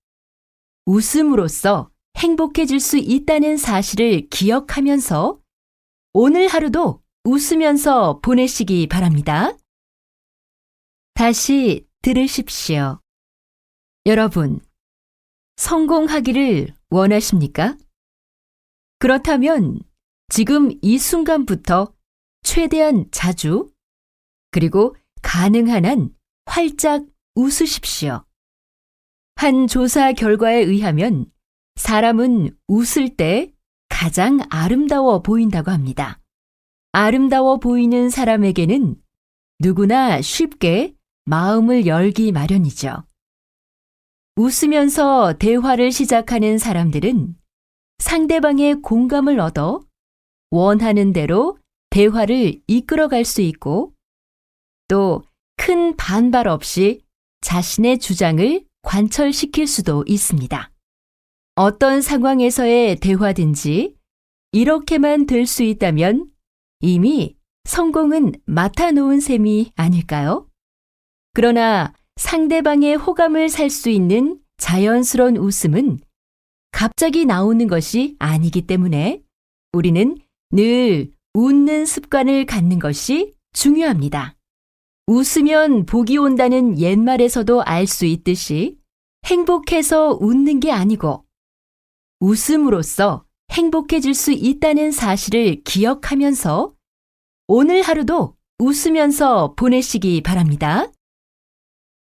웃음으로써 행복해질 수 있다는 사실을 기억하면서 오늘 하루도 웃으면서 보내시기 바랍니다. 다시 들으십시오. 여러분, 성공하기를 원하십니까? 그렇다면 지금 이 순간부터 최대한 자주, 그리고 가능한 한 활짝 웃으십시오. 한 조사 결과에 의하면 사람은 웃을 때 가장 아름다워 보인다고 합니다. 아름다워 보이는 사람에게는 누구나 쉽게 마음을 열기 마련이죠. 웃으면서 대화를 시작하는 사람들은 상대방의 공감을 얻어 원하는 대로 대화를 이끌어갈 수 있고 또 큰 반발 없이 자신의 주장을 관철시킬 수도 있습니다. 어떤 상황에서의 대화든지 이렇게만 될 수 있다면 이미 성공은 맡아놓은 셈이 아닐까요? 그러나 상대방의 호감을 살 수 있는 자연스러운 웃음은 갑자기 나오는 것이 아니기 때문에 우리는 늘 웃는 습관을 갖는 것이 중요합니다. 웃으면 복이 온다는 옛말에서도 알 수 있듯이 행복해서 웃는 게 아니고 웃음으로써 행복해질 수 있다는 사실을 기억하면서 오늘 하루도 웃으면서 보내시기 바랍니다.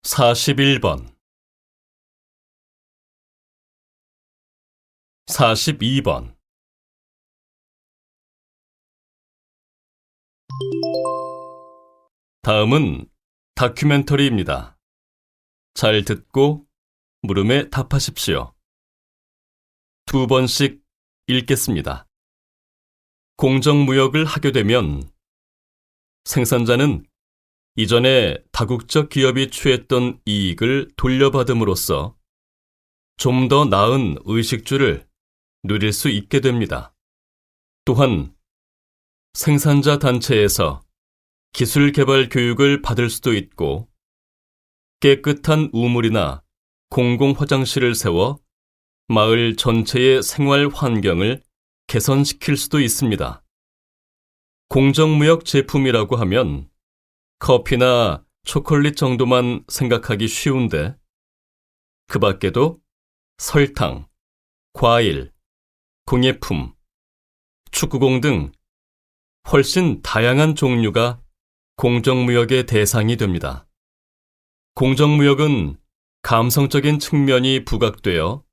41번 42번 다음은 다큐멘터리입니다. 잘 듣고 물음에 답하십시오. 2번씩 읽겠습니다. 공정무역을 하게 되면 생산자는 이전에 다국적 기업이 취했던 이익을 돌려받음으로써 좀 더 나은 의식주를 누릴 수 있게 됩니다. 또한 생산자 단체에서 기술 개발 교육을 받을 수도 있고 깨끗한 우물이나 공공 화장실을 세워 마을 전체의 생활 환경을 개선시킬 수도 있습니다. 공정무역 제품이라고 하면 커피나 초콜릿 정도만 생각하기 쉬운데, 그 밖에도 설탕, 과일, 공예품, 축구공 등 훨씬 다양한 종류가 공정무역의 대상이 됩니다. 공정무역은 감성적인 측면이 부각되어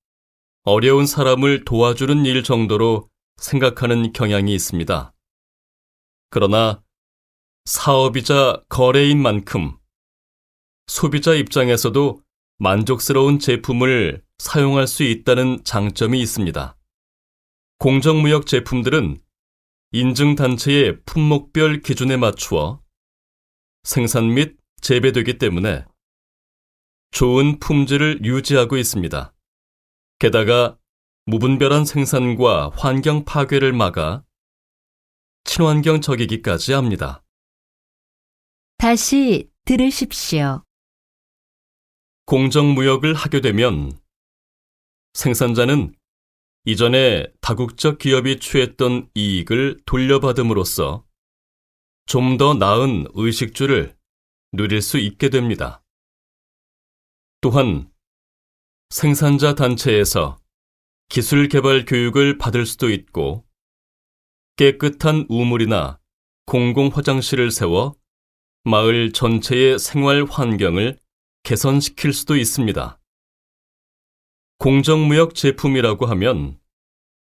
어려운 사람을 도와주는 일 정도로 생각하는 경향이 있습니다. 그러나 사업이자 거래인 만큼 소비자 입장에서도 만족스러운 제품을 사용할 수 있다는 장점이 있습니다. 공정무역 제품들은 인증단체의 품목별 기준에 맞추어 생산 및 재배되기 때문에 좋은 품질을 유지하고 있습니다. 게다가 무분별한 생산과 환경 파괴를 막아 친환경 적이기까지 합니다. 다시 들으십시오. 공정무역을 하게 되면 생산자는 이전에 다국적 기업이 취했던 이익을 돌려받음으로써 좀 더 나은 의식주를 누릴 수 있게 됩니다. 또한 생산자 단체에서 기술 개발 교육을 받을 수도 있고 깨끗한 우물이나 공공 화장실을 세워 마을 전체의 생활 환경을 개선시킬 수도 있습니다. 공정무역 제품이라고 하면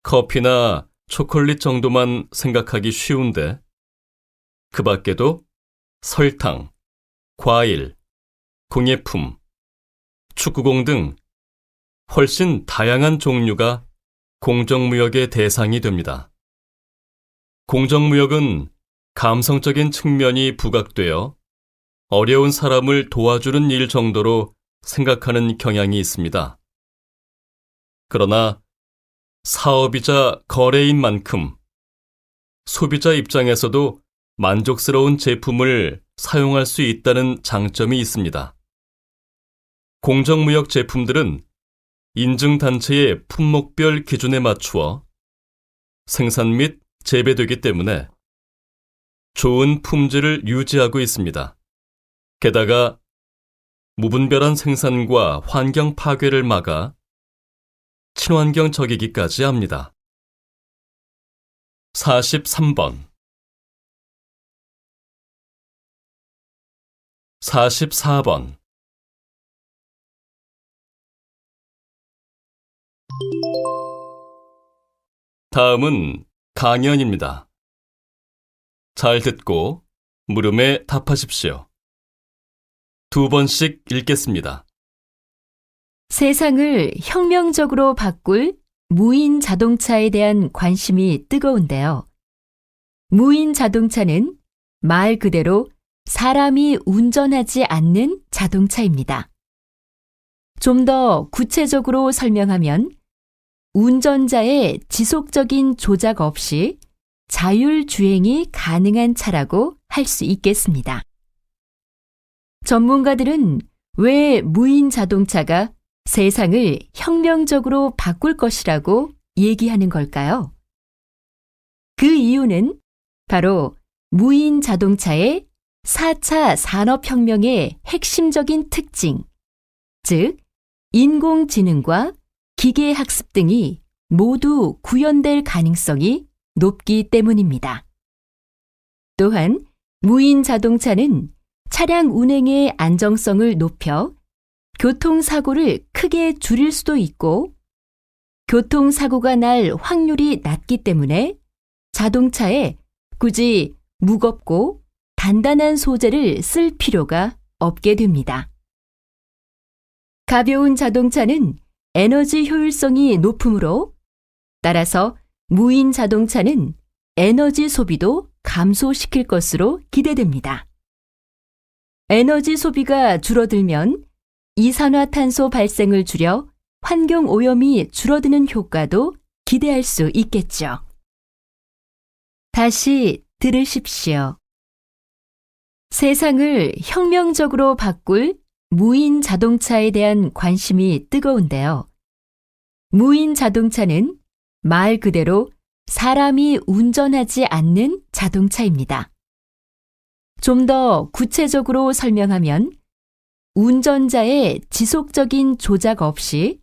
커피나 초콜릿 정도만 생각하기 쉬운데, 그 밖에도 설탕, 과일, 공예품, 축구공 등 훨씬 다양한 종류가 공정무역의 대상이 됩니다. 공정무역은 감성적인 측면이 부각되어 어려운 사람을 도와주는 일 정도로 생각하는 경향이 있습니다. 그러나 사업이자 거래인 만큼 소비자 입장에서도 만족스러운 제품을 사용할 수 있다는 장점이 있습니다. 공정무역 제품들은 인증단체의 품목별 기준에 맞추어 생산 및 재배되기 때문에 좋은 품질을 유지하고 있습니다. 게다가 무분별한 생산과 환경 파괴를 막아 친환경 적이기까지 합니다. 43번 44번 다음은 강연입니다. 잘 듣고 물음에 답하십시오. 2번씩 읽겠습니다. 세상을 혁명적으로 바꿀 무인 자동차에 대한 관심이 뜨거운데요. 무인 자동차는 말 그대로 사람이 운전하지 않는 자동차입니다. 좀 더 구체적으로 설명하면 운전자의 지속적인 조작 없이 자율주행이 가능한 차라고 할 수 있겠습니다. 전문가들은 왜 무인 자동차가 세상을 혁명적으로 바꿀 것이라고 얘기하는 걸까요? 그 이유는 바로 무인 자동차의 4차 산업혁명의 핵심적인 특징, 즉 인공지능과 기계학습 등이 모두 구현될 가능성이 높기 때문입니다. 또한 무인 자동차는 차량 운행의 안정성을 높여 교통사고를 크게 줄일 수도 있고, 교통사고가 날 확률이 낮기 때문에 자동차에 굳이 무겁고 단단한 소재를 쓸 필요가 없게 됩니다. 가벼운 자동차는 에너지 효율성이 높으므로 따라서 무인 자동차는 에너지 소비도 감소시킬 것으로 기대됩니다. 에너지 소비가 줄어들면 이산화탄소 발생을 줄여 환경 오염이 줄어드는 효과도 기대할 수 있겠죠. 다시 들으십시오. 세상을 혁명적으로 바꿀 무인 자동차에 대한 관심이 뜨거운데요. 무인 자동차는 말 그대로 사람이 운전하지 않는 자동차입니다. 좀 더 구체적으로 설명하면 운전자의 지속적인 조작 없이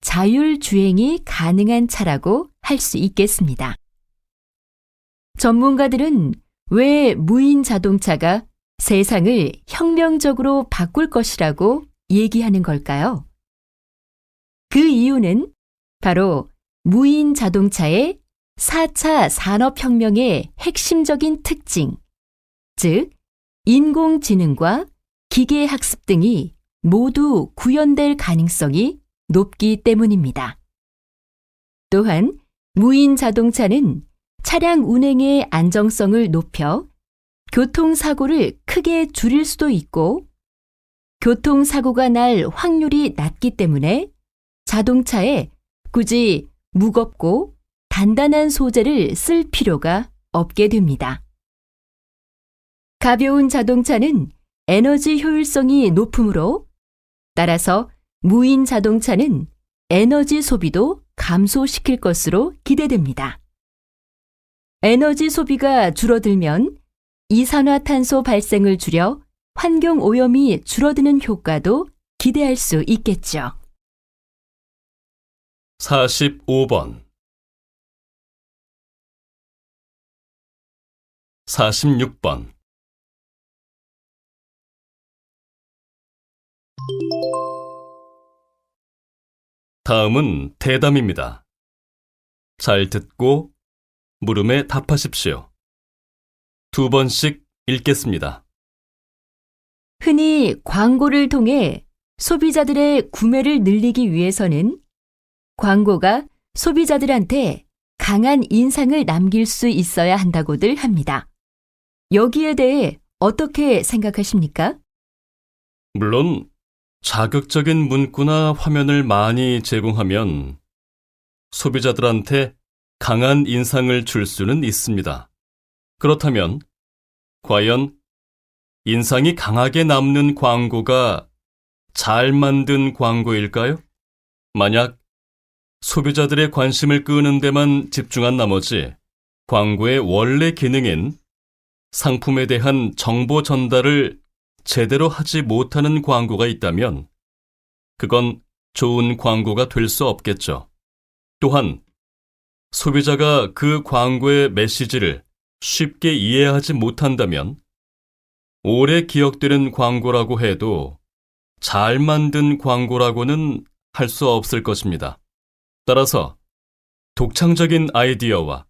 자율주행이 가능한 차라고 할 수 있겠습니다. 전문가들은 왜 무인 자동차가 세상을 혁명적으로 바꿀 것이라고 얘기하는 걸까요? 그 이유는 바로 무인 자동차의 4차 산업혁명의 핵심적인 특징, 즉 인공지능과 기계학습 등이 모두 구현될 가능성이 높기 때문입니다. 또한 무인 자동차는 차량 운행의 안정성을 높여 교통사고를 크게 줄일 수도 있고 교통사고가 날 확률이 낮기 때문에 자동차에 굳이 무겁고 단단한 소재를 쓸 필요가 없게 됩니다. 가벼운 자동차는 에너지 효율성이 높으므로 따라서 무인 자동차는 에너지 소비도 감소시킬 것으로 기대됩니다. 에너지 소비가 줄어들면 이산화탄소 발생을 줄여 환경 오염이 줄어드는 효과도 기대할 수 있겠죠. 45번 46번 다음은 대담입니다. 잘 듣고 물음에 답하십시오. 2번씩 읽겠습니다. 흔히 광고를 통해 소비자들의 구매를 늘리기 위해서는 광고가 소비자들한테 강한 인상을 남길 수 있어야 한다고들 합니다. 여기에 대해 어떻게 생각하십니까? 물론 자극적인 문구나 화면을 많이 제공하면 소비자들한테 강한 인상을 줄 수는 있습니다. 그렇다면 과연 인상이 강하게 남는 광고가 잘 만든 광고일까요? 만약 소비자들의 관심을 끄는 데만 집중한 나머지 광고의 원래 기능인 상품에 대한 정보 전달을 제대로 하지 못하는 광고가 있다면 그건 좋은 광고가 될 수 없겠죠. 또한 소비자가 그 광고의 메시지를 쉽게 이해하지 못한다면 오래 기억되는 광고라고 해도 잘 만든 광고라고는 할 수 없을 것입니다. 따라서 독창적인 아이디어와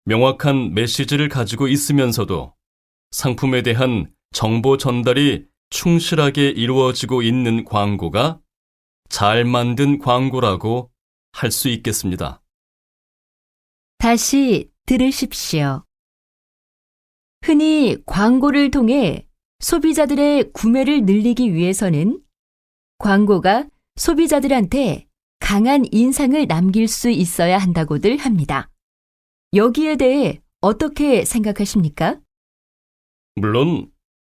명확한 메시지를 가지고 있으면서도 상품에 대한 정보 전달이 충실하게 이루어지고 있는 광고가 잘 만든 광고라고 할 수 있겠습니다. 다시 들으십시오. 흔히 광고를 통해 소비자들의 구매를 늘리기 위해서는 광고가 소비자들한테 강한 인상을 남길 수 있어야 한다고들 합니다. 여기에 대해 어떻게 생각하십니까? 물론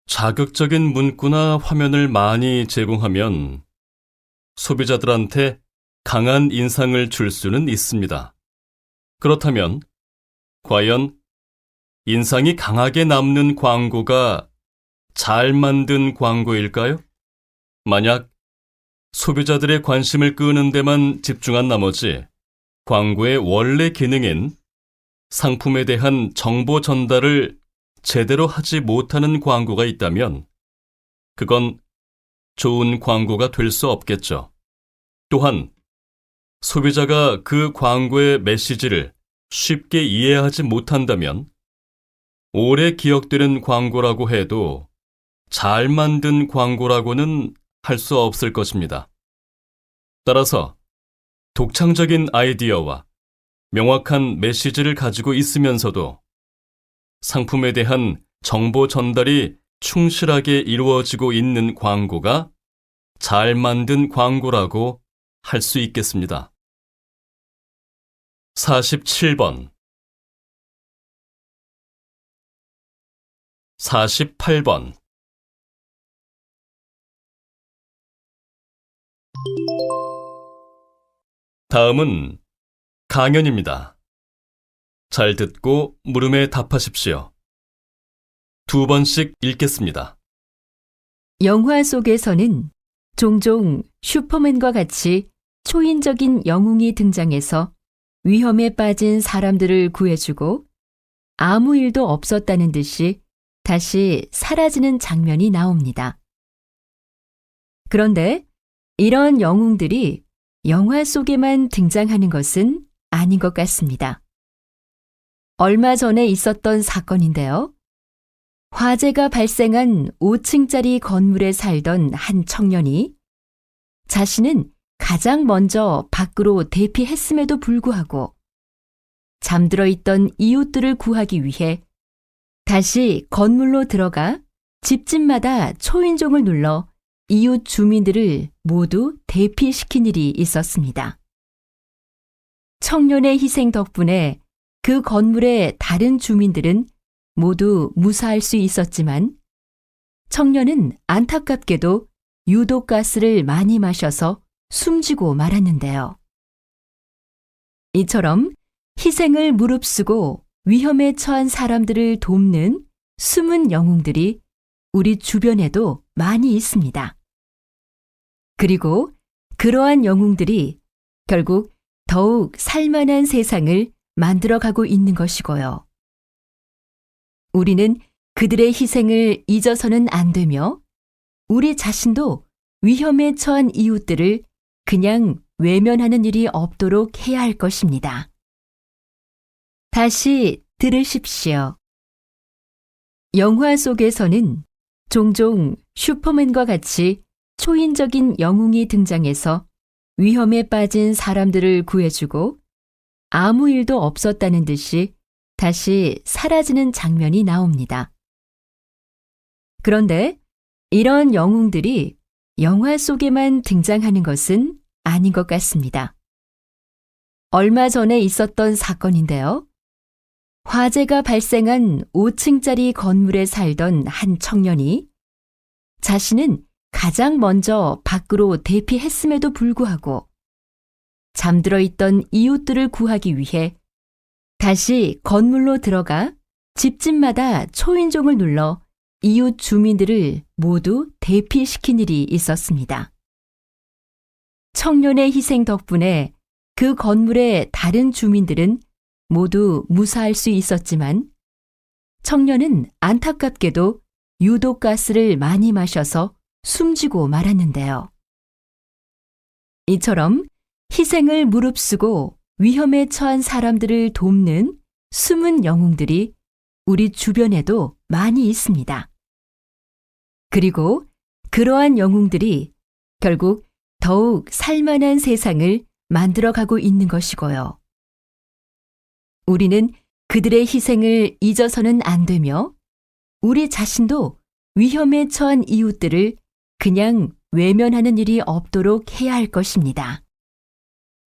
자극적인 문구나 화면을 많이 제공하면 소비자들한테 강한 인상을 줄 수는 있습니다. 그렇다면 과연 인상이 강하게 남는 광고가 잘 만든 광고일까요? 만약 소비자들의 관심을 끄는 데만 집중한 나머지 광고의 원래 기능인 상품에 대한 정보 전달을 제대로 하지 못하는 광고가 있다면 그건 좋은 광고가 될 수 없겠죠. 또한 소비자가 그 광고의 메시지를 쉽게 이해하지 못한다면 오래 기억되는 광고라고 해도 잘 만든 광고라고는 할 수 없을 것입니다. 따라서 독창적인 아이디어와 명확한 메시지를 가지고 있으면서도 상품에 대한 정보 전달이 충실하게 이루어지고 있는 광고가 잘 만든 광고라고 할 수 있겠습니다. 47번 48번 다음은 강연입니다. 잘 듣고 물음에 답하십시오. 2번씩 읽겠습니다. 영화 속에서는 종종 슈퍼맨과 같이 초인적인 영웅이 등장해서 위험에 빠진 사람들을 구해주고 아무 일도 없었다는 듯이 다시 사라지는 장면이 나옵니다. 그런데 이런 영웅들이 영화 속에만 등장하는 것은 아닌 것 같습니다. 얼마 전에 있었던 사건인데요. 화재가 발생한 5층짜리 건물에 살던 한 청년이 자신은 가장 먼저 밖으로 대피했음에도 불구하고 잠들어 있던 이웃들을 구하기 위해 다시 건물로 들어가 집집마다 초인종을 눌러 이웃 주민들을 모두 대피시킨 일이 있었습니다. 청년의 희생 덕분에 그 건물의 다른 주민들은 모두 무사할 수 있었지만 청년은 안타깝게도 유독가스를 많이 마셔서 숨지고 말았는데요. 이처럼 희생을 무릅쓰고 위험에 처한 사람들을 돕는 숨은 영웅들이 우리 주변에도 많이 있습니다. 그리고 그러한 영웅들이 결국 더욱 살만한 세상을 만들어가고 있는 것이고요. 우리는 그들의 희생을 잊어서는 안 되며 우리 자신도 위험에 처한 이웃들을 그냥 외면하는 일이 없도록 해야 할 것입니다. 다시 들으십시오. 영화 속에서는 종종 슈퍼맨과 같이 초인적인 영웅이 등장해서 위험에 빠진 사람들을 구해주고 아무 일도 없었다는 듯이 다시 사라지는 장면이 나옵니다. 그런데 이런 영웅들이 영화 속에만 등장하는 것은 아닌 것 같습니다. 얼마 전에 있었던 사건인데요. 화재가 발생한 5층짜리 건물에 살던 한 청년이 자신은 가장 먼저 밖으로 대피했음에도 불구하고 잠들어 있던 이웃들을 구하기 위해 다시 건물로 들어가 집집마다 초인종을 눌러 이웃 주민들을 모두 대피시킨 일이 있었습니다. 청년의 희생 덕분에 그 건물의 다른 주민들은 모두 무사할 수 있었지만 청년은 안타깝게도 유독가스를 많이 마셔서 숨지고 말았는데요. 이처럼 희생을 무릅쓰고 위험에 처한 사람들을 돕는 숨은 영웅들이 우리 주변에도 많이 있습니다. 그리고 그러한 영웅들이 결국 더욱 살만한 세상을 만들어가고 있는 것이고요. 우리는 그들의 희생을 잊어서는 안 되며 우리 자신도 위험에 처한 이웃들을 그냥 외면하는 일이 없도록 해야 할 것입니다.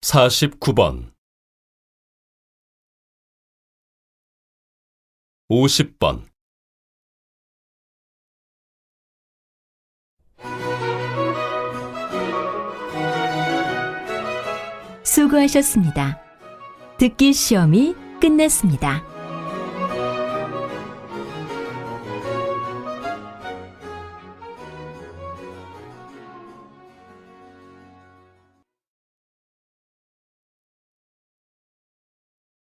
49번 50번 수고하셨습니다. 듣기 시험이 끝났습니다.